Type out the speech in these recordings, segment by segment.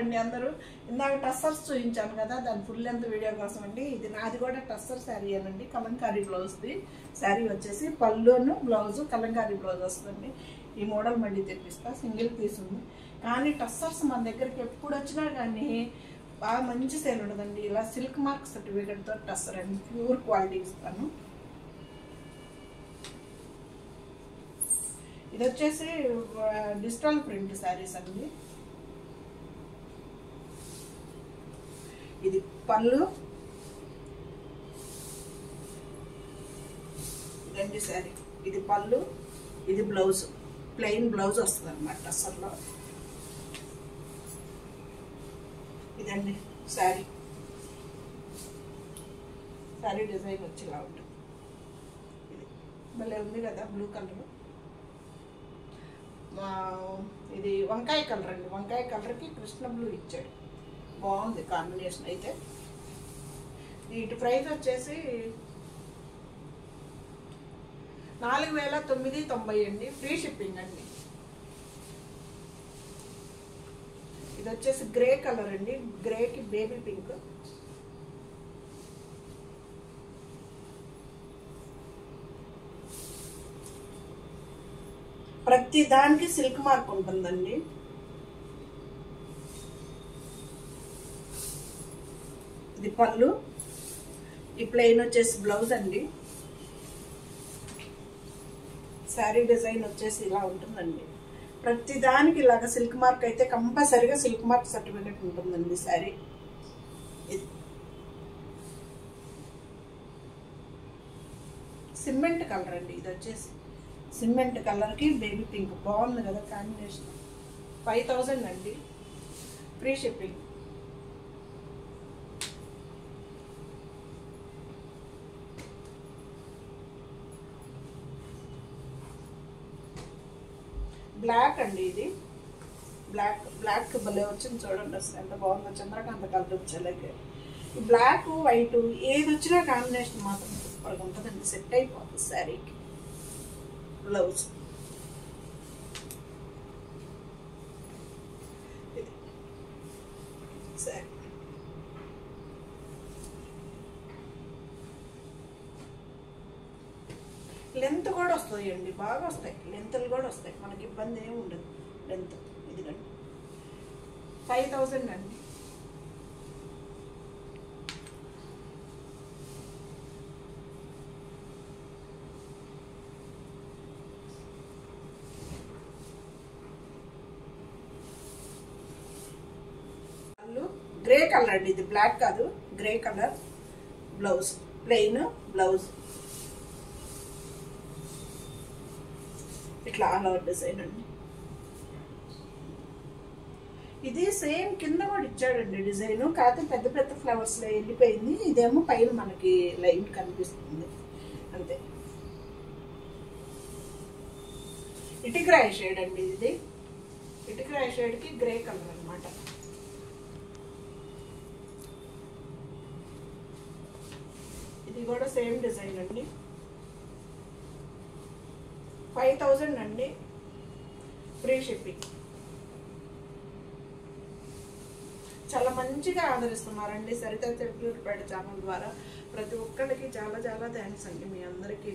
అండి అందరూ. ఇందాక టస్సర్స్ చూపించాను కదా, దాని ఫుల్ లెంత్ వీడియో కోసం అండి. ఇది నాది కూడా టస్సర్ శారీ అనండి, కలంకారీ బ్లౌజ్ది శారీ వచ్చేసి పళ్ళును బ్లౌజ్ కలంకారీ బ్లౌజ్ వస్తుంది. ఈ మోడల్ మళ్ళీ తెప్పిస్తా, సింగిల్ పీస్ ఉంది. కానీ టస్సర్స్ మన దగ్గరికి ఎప్పుడు వచ్చినా కానీ బాగా మంచి సేల్ ఉండదండి. ఇలా సిల్క్ మార్క్ సర్టిఫికేట్తో టస్సర్ అండి, ప్యూర్ క్వాలిటీ ఇస్తాను. ఇది వచ్చేసి డిజిటల్ ప్రింట్ శారీస్ అండి. ఇది పళ్ళు, ఇదండి శారీ. ఇది పళ్ళు, ఇది బ్లౌజ్, ప్లెయిన్ బ్లౌజ్ వస్తుంది అన్నమాట టస్సర్లో. ఇదండి శారీ. శారీ డిజైన్ వచ్చి ఇలా ఉంటుంది. ఇది భలే ఉంది కదా, బ్లూ కలర్. ఇది వంకాయ కలర్ అండి, వంకాయ కలర్కి కృష్ణ బ్లూ ఇచ్చాడు, బాగుంది కాంబినేషన్. అయితే వీటి ప్రైస్ వచ్చేసి 4990 అండి, ఫ్రీ షిప్పింగ్ అండి. ఇది వచ్చేసి గ్రే కలర్ అండి, గ్రేకి బేబీ పింక్. ప్రతి దానికి సిల్క్ మార్క్ ఉంటుందండి. ఇది పళ్ళు, ఈ ప్లెయిన్ వచ్చేసి బ్లౌజ్ అండి. శారీ డిజైన్ వచ్చేసి ఇలా ఉంటుందండి. ప్రతి దానికి ఇలాగ సిల్క్ మార్క్ అయితే కంపల్సరీగా సిల్క్ మార్క్ సర్టిఫికేట్ ఉంటుందండి శారీ. ఇది సిమెంట్ కలర్ అండి, ఇది వచ్చేసి సిమెంట్ కలర్కి బేబీ పింక్, బాగుంది కదా కాంబినేషన్. 5000 అండి, ఫ్రీ షిప్పింగ్. బ్లాక్ అండి, ఇది బ్లాక్ భలే వచ్చింది చూడండి, అసలు ఎంత బాగుందో, చంద్రకాంత కలర్ వచ్చేలాగే. ఈ బ్లాక్ వైట్ ఏది వచ్చినా కాంబినేషన్ మాత్రం సూపర్గా ఉంటుందండి, సెట్ అయిపోతుంది శారీకి. బ్లౌజ్ ఇది శారీ. లెంత్ కూడా వస్తాయి అండి, బాగా వస్తాయి, లెంత్లు కూడా వస్తాయి, మనకి ఇబ్బంది ఏమి ఉండదు లెంత్. ఇదిగండి 5000 అండి. గ్రే కలర్ అండి, ఇది బ్లాక్ కాదు, grey colour. Blouse plain blouse, ఇట్లా ఆల్ ఓవర్ డిజైన్ అండి. ఇది సేమ్ కింద కూడా ఇచ్చాడండి డిజైన్, కాకపోతే పెద్ద పెద్ద ఫ్లవర్స్ లో వెళ్ళిపోయింది. ఇదేమో పైన మనకి లైన్ కనిపిస్తుంది అంతే. ఇటుకరాయి షేడ్ అండి, ఇది ఇటుకరాయి షేడ్ కి గ్రే కలర్ అనమాట. ఇది కూడా సేమ్ డిజైన్ అండి, 5000 అండి, ఫ్రీ షిప్పింగ్. చాలా మంచిగా ఆదరిస్తున్నారండి సరిత ప్యూరిఫైడ్ ఛానల్ ద్వారా. ప్రతి ఒక్కరికి చాలా చాలా థ్యాంక్స్ అండి మీ అందరికీ.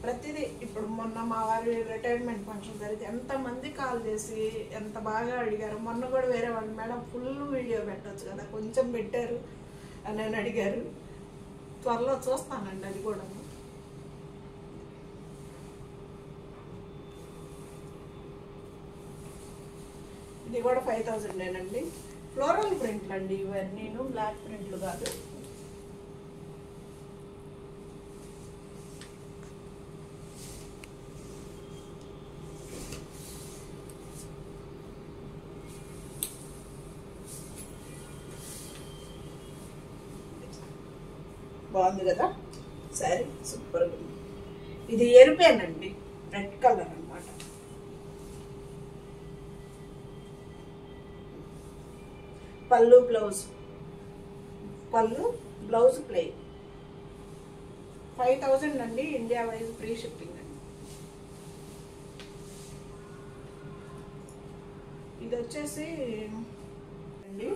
ప్రతిదీ ఇప్పుడు మొన్న మా వారి రిటైర్మెంట్ ఫంక్షన్ జరిగితే ఎంతమంది కాల్ చేసి ఎంత బాగా అడిగారు. మొన్న కూడా వేరే వాళ్ళు, మేడం ఫుల్ వీడియో పెట్టచ్చు కదా, కొంచెం పెట్టారు అని అడిగారు. త్వరలో చూస్తానండి అది కూడా. ఇది కూడా 5000 ఫ్లోరల్ ప్రింట్లు అండి ఇవన్నీ, బ్లాక్ ప్రింట్లు కాదు. బాగుంది కదా శారీ, సూపర్గా ఉంది. ఇది ఎరుపేనండి, రెడ్ కలర్ అన్నమాట. పళ్ళు బ్లౌజ్, పళ్ళు బ్లౌజ్ ప్లెయిన్. 5000 అండి, ఇండియా వైజ్ ఫ్రీ షిప్పింగ్ అండి. ఇది వచ్చేసి అండి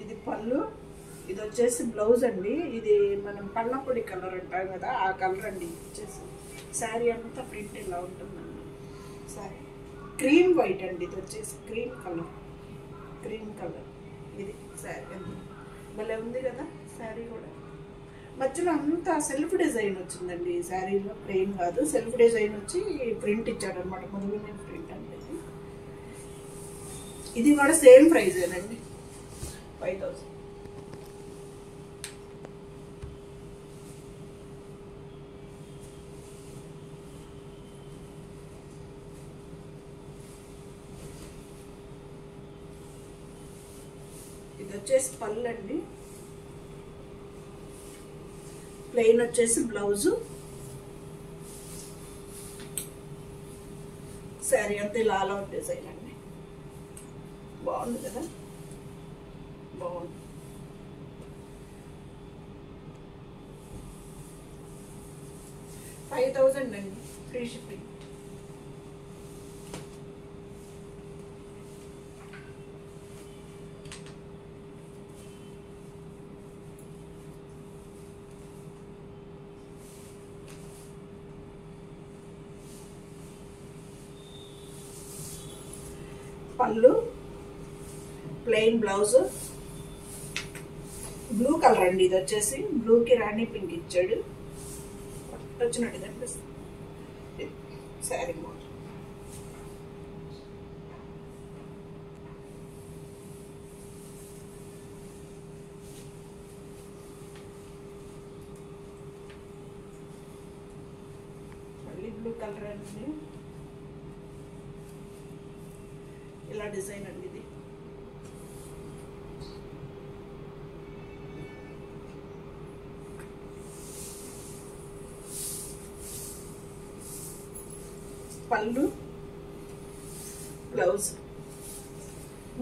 ఇది పళ్ళు, ఇది వచ్చేసి బ్లౌజ్ అండి. ఇది మనం పళ్ళపొడి కలర్ అంటాం కదా, ఆ కలర్ అండి. ఇది వచ్చేసి శారీ అంతా ప్రింట్ ఇలా ఉంటుందండి. శారీ క్రీమ్ వైట్ అండి. ఇది వచ్చేసి క్రీమ్ కలర్ ఇది శారీ అండి. భలే ఉంది కదా శారీ కూడా. మధ్యలో అంతా సెల్ఫ్ డిజైన్ వచ్చిందండి ఈ శారీలో, ప్లెయిన్ కాదు, సెల్ఫ్ డిజైన్ వచ్చి ప్రింట్ ఇచ్చాడు అనమాట. మురుగు ప్రింట్ అంటే ఇది కూడా సేమ్ ప్రైజేనండి, 5000. ఇది వచ్చేసి పళ్ళు అండి, ప్లెయిన్ వచ్చేసి బ్లౌజు, శారీ అంతా ఇలా ఆల్ అవుట్ డిజైన్ అండి. బాగుంది కదా, బాగుంది. $5000 అండి, ఫ్రీ షిప్పింగ్. పళ్ళు, ప్లెయిన్ బ్లౌజ్, బ్లూ కలర్ అండి. ఇది వచ్చేసి బ్లూకి రాణి పింక్ ఇచ్చాడు, వచ్చినట్టు కనిపిస్తుంది శారీ మోడల్. మళ్ళీ బ్లూ కలర్ అండి, ఇలా డిజైన్ అండి. ఇది పళ్ళు, బ్లౌజ్.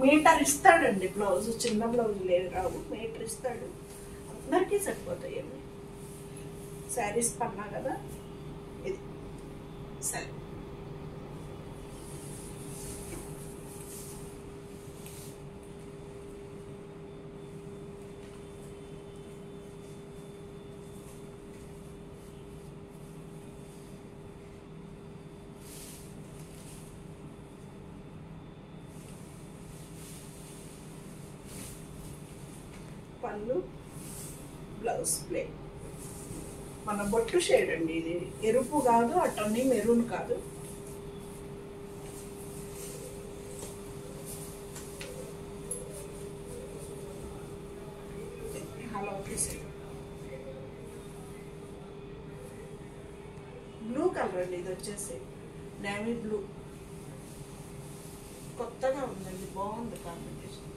మీటర్ ఇస్తాడండి బ్లౌజ్, చిన్న బ్లౌజ్ లేదు రావు, మీటర్ ఇస్తాడు. అందరికీ సరిపోతాయి అవి శారీస్ పన్నా కదా. ఇది సరే, పళ్ళు, బ్లౌజ్ ప్లెయిన్. మన బొట్టు షేడ్ అండి. ఇది ఎరుపు కాదు, అటన్నీ మెరూన్ కాదు. అలా బ్లూ కలర్ అండి. ఇది వచ్చేసి నేవీ బ్లూ, కొత్తగా ఉందండి, బాగుంది కాంబినేషన్.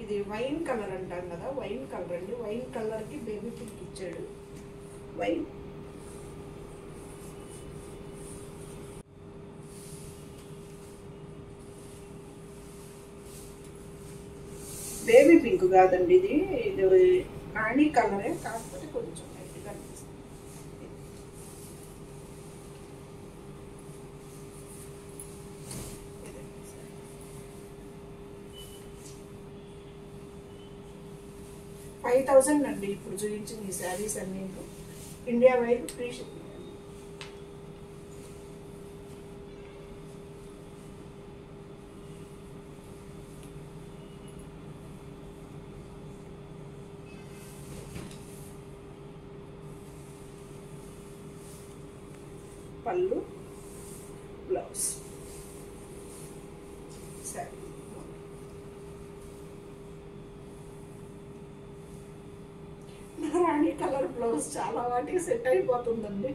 ఇది వైన్ కలర్ అంటాం కదా, వైన్ కలర్ అండి. వైన్ కలర్కి బేబీ పింక్ ఇచ్చాడు. వైన్ బేబీ పింక్ కాదండి, ఇది రాణి కలరే, కాకపోతే కొంచెం లైట్ కనిపిస్తుంది. 5000 అండి ఇప్పుడు చూపించిన ఈ శారీస్ అన్నీ. India wide free shipping. పళ్ళు, బ్లౌజ్, శారీ. రాణి కలర్ బ్లౌజ్ చాలా వాటికి సెట్ అయిపోతుందండి.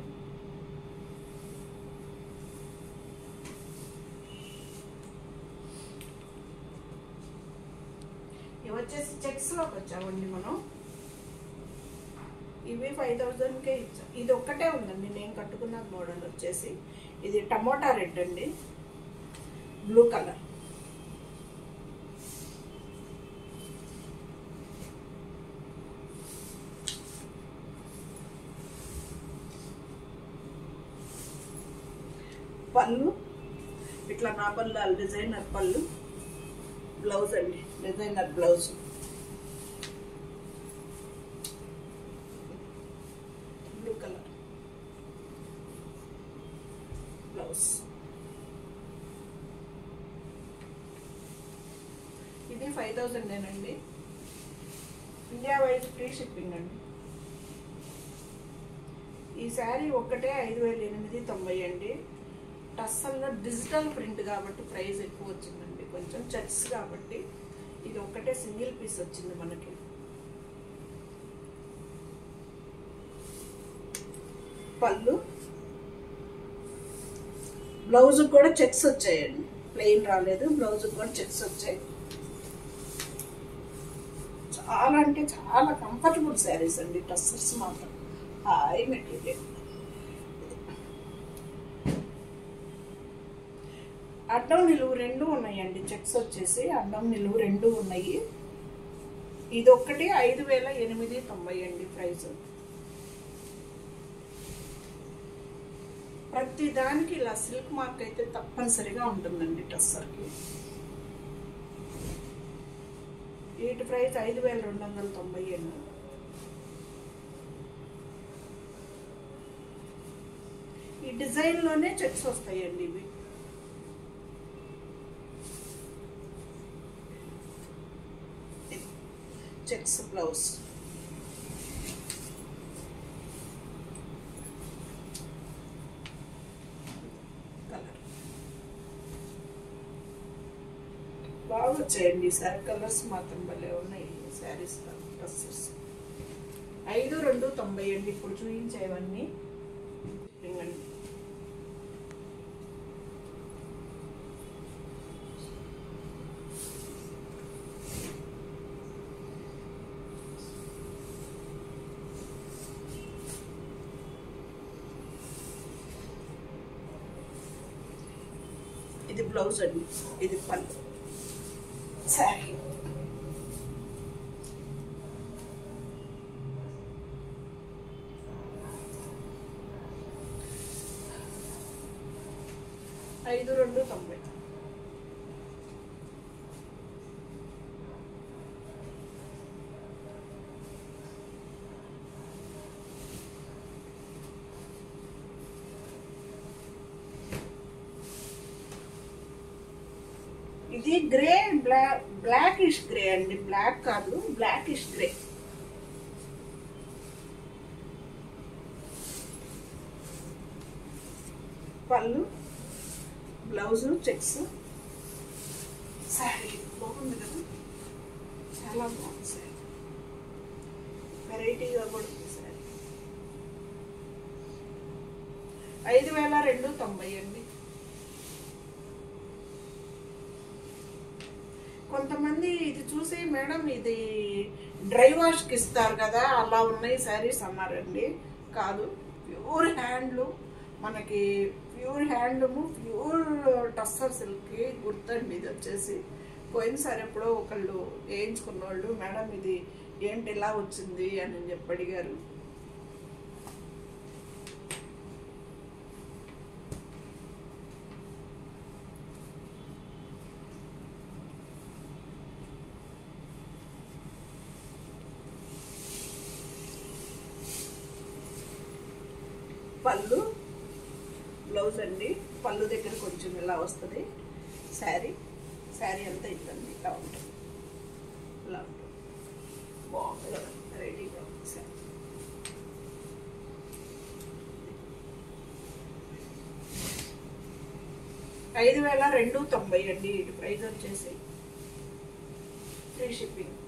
ఇవి వచ్చేసి చెక్స్ లోకి వచ్చామండి మనం. ఇవి 5000కే ఇచ్చాం. ఇది ఒక్కటే ఉందండి నేను కట్టుకున్న మోడల్ వచ్చేసి. ఇది టమోటా రెడ్ అండి, బ్లూ కలర్. పళ్ళు ఇట్లా నాపల్లాల్ డిజైనర్ పళ్ళు. బ్లౌజ్ అండి, designer blouse. Blue colour blouse. ఇది 5000 అండి. ఇండియా వైజ్ ఫ్రీ షిప్పింగ్ అండి. ఈ శారీ ఒక్కటే 5890 అండి. టస్సల్లో డిజిటల్ ప్రింట్ కాబట్టి ప్రైస్ ఎక్కువ వచ్చిందండి, కొంచెం చెక్స్ కాబట్టి. ఇది ఒక్కటే సింగిల్ పీస్ వచ్చింది మనకి. పళ్ళు, బ్లౌజ్ కూడా చెక్స్ వచ్చాయండి, ప్లెయిన్ రాలేదు, బ్లౌజ్ కూడా చెక్స్ వచ్చాయి. చాలా అంటే చాలా కంఫర్టబుల్ శారీస్ అండి. టస్సర్స్ మాత్రం హై మెటీరియల్. అడ్డం నిలువు రెండు ఉన్నాయండి, చెక్స్ వచ్చేసి అడ్డం నిలువు రెండు ఉన్నాయి. ఇది ఒక్కటి 5890 అండి ప్రైస్. ప్రతి దానికి ఇలా సిల్క్ మార్క్ అయితే తప్పనిసరిగా ఉంటుందండి టస్సర్కి. వీటి ప్రైస్ 5290 అండి. ఈ డిజైన్లోనే చెక్స్ వస్తాయండి ఇవి. Checks blouse. కలర్ బాగా వచ్చాయండి ఈసారి, కలర్స్ మాత్రం భలే ఉన్నాయి శారీస్. డ్రెస్సెస్ 5290 అండి ఇప్పుడు చూపించేవన్నీ. ఇది బ్లౌజ్ అండి, ఇది పళ్ళు. శారీ 5290. ఇది గ్రే, బ్లాకిష్ గ్రే అండి, బ్లాక్ కాదు, బ్లాకిష్ గ్రే. పళ్ళు, బ్లౌజ్ చెక్స్. శారీ బాగుంది కదా, చాలా బాగుంది శారీ, వెరైటీగా కూడా ఉంది శారీ. 5290 అండి. కొంతమంది ఇది చూసి మేడం ఇది డ్రై వాష్కి ఇస్తారు కదా అలా ఉన్నాయి శారీస్ అన్నారండి. కాదు, ప్యూర్ హ్యాండ్లూమ్, మనకి ప్యూర్ హ్యాండ్లూము, ప్యూర్ టస్సర్ సిల్క్కి గుర్తండి ఇది వచ్చేసి. పోయినసారి ఎప్పుడో ఒకళ్ళు వేయించుకున్న వాళ్ళు మేడం ఇది ఏంటి ఇలా వచ్చింది అని చెప్పి అడిగారు. పళ్ళు, బ్లౌజ్ అండి. పళ్ళు దగ్గర కొంచెం ఇలా వస్తుంది శారీ. శారీ అంతా ఇద్దండి, ఇలా ఉంటుంది, ఇలా ఉంటుంది. బాగుంది కదా, రెడీగా ఉంది శారీ. 5290 అండి. ఇటు ప్రైస్ వచ్చేసి ఫ్రీ షిప్పింగ్.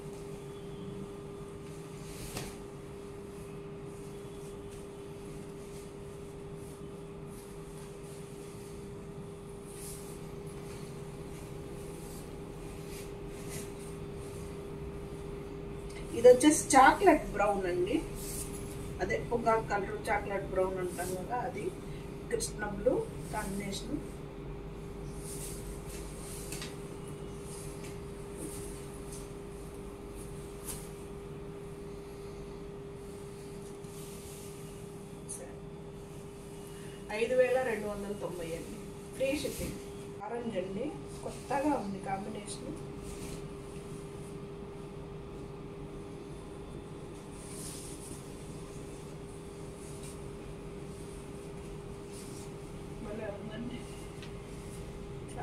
ఇది వచ్చేసి చాక్లెట్ బ్రౌన్ అండి, అదే పొగా కలర్ చాక్లెట్ బ్రౌన్ అంటాం కదా అది. Krishna blue combination. ఐదు 5290 అండి, ఫ్రీ షిప్పింగ్. ఆరెంజ్ అండి, కొత్తగా ఉంది కాంబినేషన్.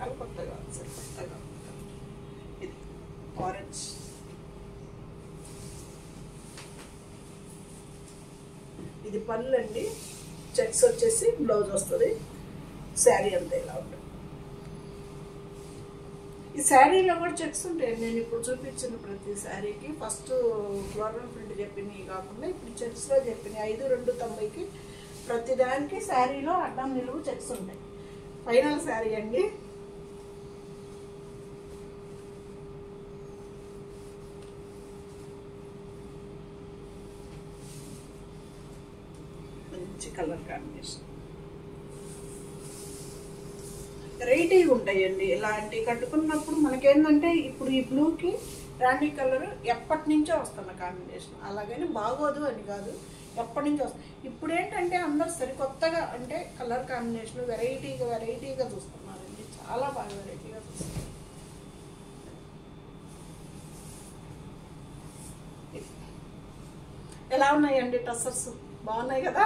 చాలా కొత్తగా అసలు కొత్తగా. ఇది ఆరెంజ్, ఇది పళ్ళు అండి. చెక్స్ వచ్చేసి బ్లౌజ్ వస్తుంది. శారీ అంతా ఇలా ఉంటుంది. ఈ శారీలో కూడా చెక్స్ ఉంటాయి. నేను ఇప్పుడు చూపించిన ప్రతి శారీకి ఫస్ట్ ఫ్లోరల్ ప్రింట్ చెప్పినవి కాకుండా ఇప్పుడు చెక్స్లో చెప్పినాయి. 5,290కి ప్రతి దానికి శారీలో అడ్డం నిలువు చెక్స్ ఉంటాయి. ఫైనల్ శారీ అండి. మంచి కలర్ కాంబినేషన్, వెరైటీగా ఉంటాయండి. ఇలాంటి కట్టుకున్నప్పుడు మనకేంటంటే ఇప్పుడు ఈ బ్లూకి రాణి కలర్ ఎప్పటి నుంచో వస్తున్న కాంబినేషన్. అలాగని బాగోదు అని కాదు, ఎప్పటి నుంచో వస్తుంది. ఇప్పుడు ఏంటంటే అందరు సరికొత్తగా అంటే కలర్ కాంబినేషన్ వెరైటీగా చూస్తున్నారండి. చాలా బాగా వెరైటీగా చూస్తున్నారు. ఎలా ఉన్నాయండి టసర్స్? బాగున్నాయి కదా.